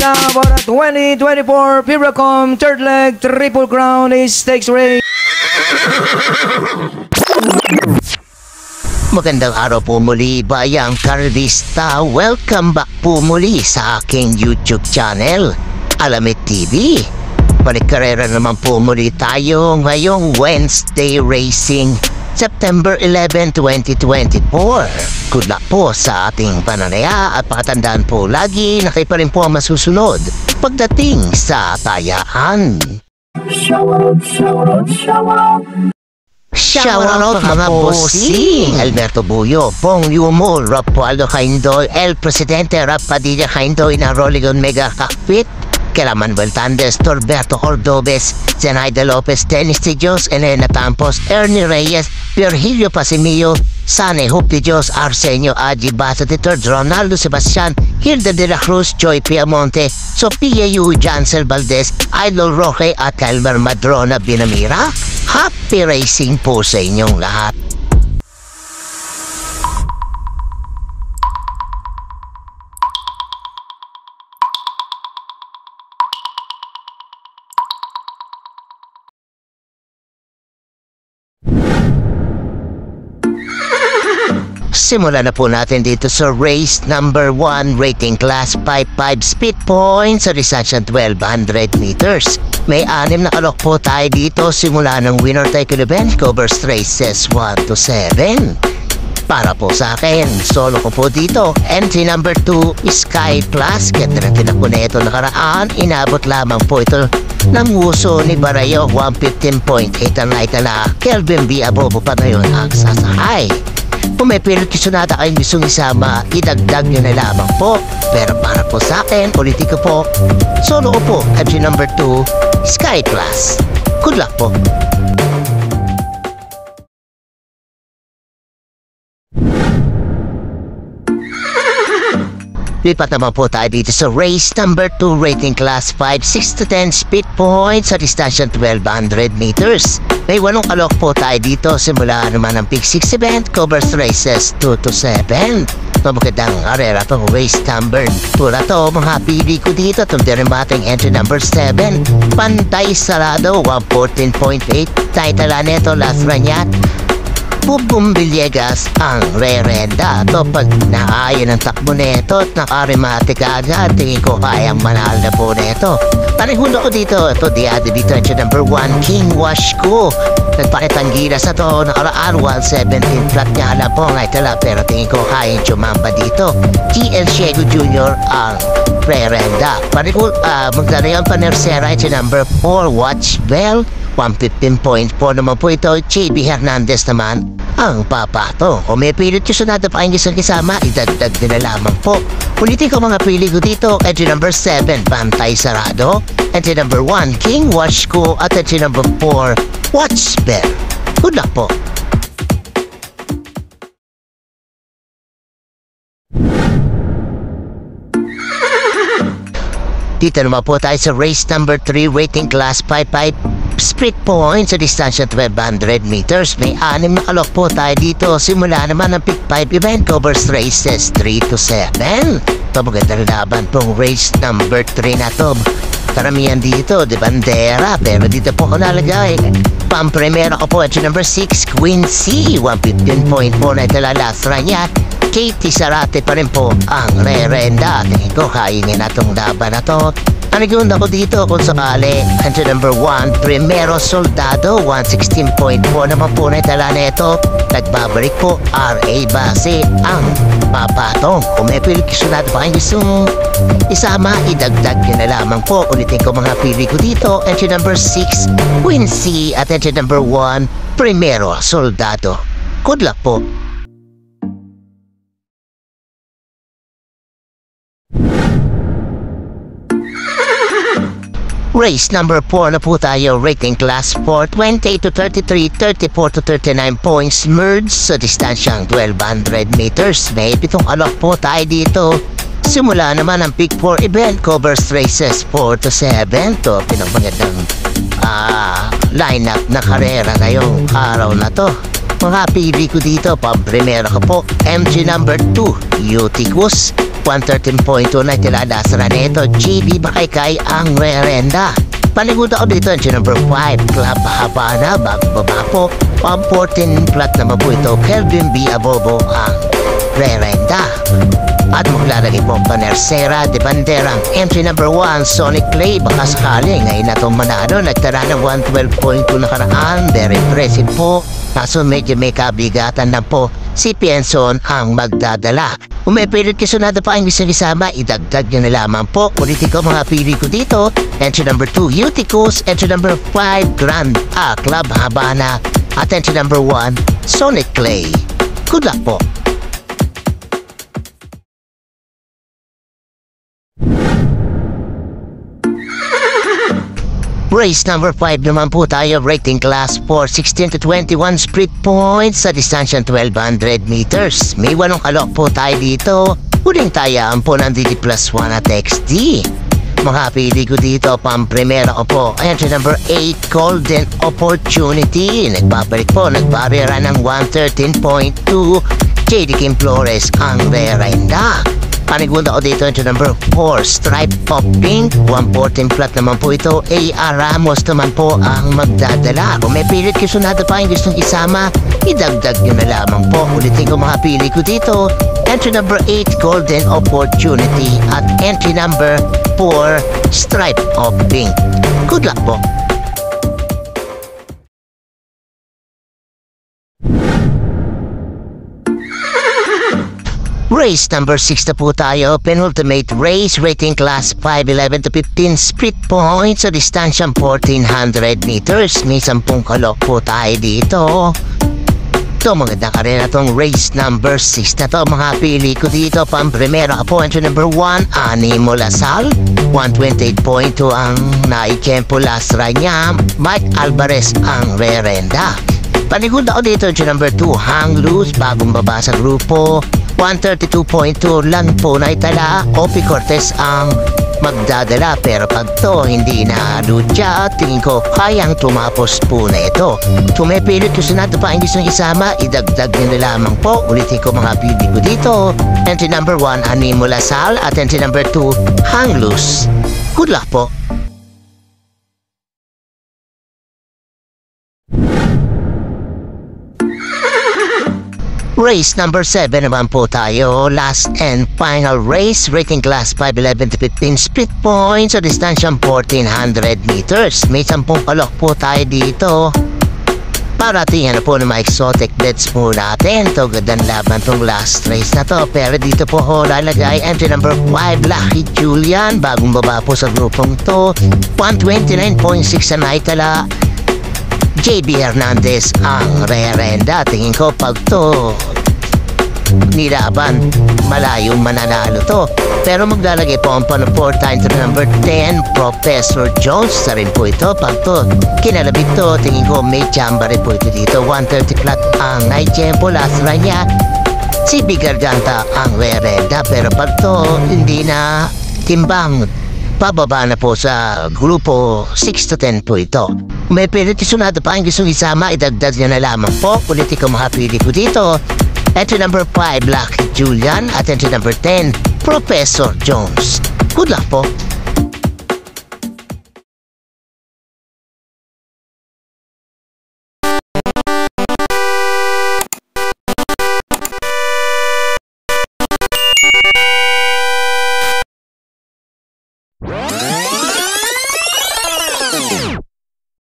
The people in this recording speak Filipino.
Now for the 2024 Piracom third leg triple crown stakes race. Magandang araw po muli, bayang karlista. Welcome back po muli sa aking YouTube channel, Alamit TV. Balik-karera naman po muli tayo ngayong Wednesday Racing, September 11, 2024. Good luck po sa ating pananaya at pakatandaan po lagi na kayo pa rin po ang masusunod pagdating sa tayaan. Shoutout mga bossing! Alberto Buyo, Pong Yumo, Rapualdo Caindoy, El Presidente Rap Padilla Caindoy na Rolling Mega Cockpit, Kela Manuel Tandes, Torberto Cordobes, Zenaida Lopez, Dennis Tijos, Elena Campos, Ernie Reyes, Virgilio Pasimillo, Sane Hope de Dios, Arsenio Agi Basatitor, Ronaldo Sebastian, Hilda de la Cruz, Joy Piamonte, Sophia Yu, Jansel Valdez, Idol Roque at Elmer Madrona Binamira. Happy racing po sa inyong lahat. Simulan na po natin dito sa race number 1, rating class 5.5 speed points sa distansya 1200 meters. May 6 na kalok po tayo dito simula ng winner take event covers races 1 to 7. Para po sa akin, solo ko po dito. Entry number 2, Sky Plus. Ganda na tinako na ito nakaraan. Inabot lamang po ito ng uso ni Barayo, 115.8 ang naitala. Kelvin B. Abobo pa na yun ang sasakay. Kung may pilit kisunata kayong gustong isama, idagdag nyo na lamang po. Pero para po sa akin, ulitin ko po, solo ko po, entry number 2, Sky Plus. Good luck po. Lipat naman po tayo dito sa race number 2, rating class 5, 6 to 10 speed points sa distansya 1200 meters. May 8 kalok po tayo dito simula naman ng Pick 6 event covers races 2 to 7. Magandang arera itong race number 2 na to. Mga pili ko dito itong derimating entry number 7. Pantay Sarado, 114.8. Taitala neto Las Rañat. Bubong Villegas ang re-renda. Ito pag naayon ang takbo neto at nakarimatik agad, tingin ko kayang manal na po neto. Panihulo ko dito, ito di dito number 1, King Washko. Nagpakitang gilas na ito, nakaraan 117 flat niya alam po nga itala, pero tingin ko kayang chumamba dito. TL Shego Jr. ang re-renda. Panihulo, magdarayan pa Nersera, ito number 4, Watch Bell. 115.4 naman po ito. JB Hernandez naman ang papato. Kung may pilit yung sunada pa kayong isang kasama, idagdag din na lamang po. Ulitin ko mga pili ko dito. Entry number 7, Pantay Sarado. Entry number 1, King Washko. At entry number 4, Watch Bell. Good luck po. Dito naman po tayo sa race number 3, rating class 5.5 split points sa distansya 1200 meters. May 6 na kalok po tayo dito. Simula naman ang Pick 5 event covers races 3 to 7. Pamagandang laban pong race number 3 na to. Karamihan dito, de bandera, pero dito po ko nalagay. Pampremera ko po at number 6, Quincy, 115.4 na itala Las Rañat. Katie Sarate pa rin po ang re-renda. Tingin ko kainin na itong laban na to. Anigund ako dito kung sakali. Entry number 1, Primero Soldado, 116.4 naman po na itala neto. Nagbabalik po, R.A. Base ang papatong. Kung may pilit kisunat pa kayo gustong isama, idagdag nyo na lamang po. Ulitin ko mga pili ko dito. Entry number 6, Quincy at entry number 1, Primero Soldado. Good luck po. Race number 4 na po tayo, rating class 4, 28 to 33, 34 to 39 points, merge sa distansyang 1200 meters. May 7 alok po tayo dito. Simula naman ang Pick 4 event covers races 4 to 7. Ito, pinagmagandang lineup na karera ngayong araw na to. Mga pili ko dito, pang primera ko po, MG number 2, Uticus. 113.2 na itilala sa Raneto, JB Bakaykay ang Rerenda. Panigod ako dito ang number 5, Club Habana, bago baba po. Pang 14 plat naman po ito, Kelvin B. Abobo ang Rerenda. At maglalagay po Panersera de Banderang entry number 1, Sonic Clay. Baka sakali ngayon na itong manalo, nagtara ng 112.2 nakaraan. Very impressive po. Kaso medyo may kabigatan na po. Si Pienson ang magdadala. Kung may pilit kasunado pa ang isang isama, idagdag nyo na lamang po. Ulitin ko mga pili ko dito. Entry number 2, Uticos. Entry number 5, Grand Club Habana. At entry number 1, Sonic Clay. Good luck po. Race number 5 naman po tayo, rating class 4, 16 to 21 split points sa distansya 1200 meters. May 8 kalok po tayo dito. Huling tayaan po ng DD plus 1 at XD. Makapili ko dito pang primera ko po. Entry number 8, Golden Opportunity. Nagbabalik po, nagbarera ng 113.2. JD Kim Flores ang Rerenda. Panigunda ko dito entry number 4, Stripe of Pink. 114 plat naman po ito. A.R. Ramos naman po ang magdadala. Kung may pilit kasunado pa yung gustong isama, idagdag nyo na lamang po. Ulitin ko mga pili ko dito. Entry number 8, Golden Opportunity. At entry number 4, Stripe of Pink. Good luck po. Race number 6 na po tayo, penultimate race, rating class 5, 11 to 15 split points sa distansyang 1400 meters. May 10 kalok po tayo dito. Ito, maganda ka rin na itong race number 6 na to. Mga pili ko dito, pang primera po, entry number 1, Animo Lasal. 128.2 ang naikempo lasra niya. Mike Alvarez ang Rerenda. Panigod ako dito, entry number 2, Hang Loose, bagong baba sa grupo. 132.2 lang po na itala. Opie Cortez ang magdadala, pero pag to hindi na lucha, tingin ko kayang tumapos po na ito. Tumipilit ko sinato pa ang gustong isama, idagdag nyo na lamang po. Ulitin ko mga pili ko dito. Entry number 1, Animo Lasal. At entry number 2, Hang Loose. Good luck po. Race number 7 naman po tayo, last and final race, rating class 5, 11 to 15 split points sa distansyang 1400 meters. May 10 kalok po tayo dito. Para tingnan na po ng mga exotic bets po natin. Ito, gandang laban tong last race na to. Pero dito po ho lalagay entry number 5, Lucky Julian. Bagong baba po sa grupong to. 129.6 na naitala. JB Hernandez ang Rerenda. Tingin ko pag to nilaban, malayong mananalo to. Pero maglalagay po ang panuport time to number 10, Professor Jones. Sa rin po ito. Pag to kinalabit to, tingin ko may chamba rin po ito dito. 130 flat ang night tempo. Last run niya, si Big Garganta ang Rerenda. Pero pag to hindi na timbang, pababa na po sa grupo 6 to 10 po ito. May pilit isunado pa ang gustong isama, idagdag nyo na lamang po. Ulitin ko mga pili ko dito. Entry number 5, Lucky Julian. At entry number 10, Professor Jones. Good luck po.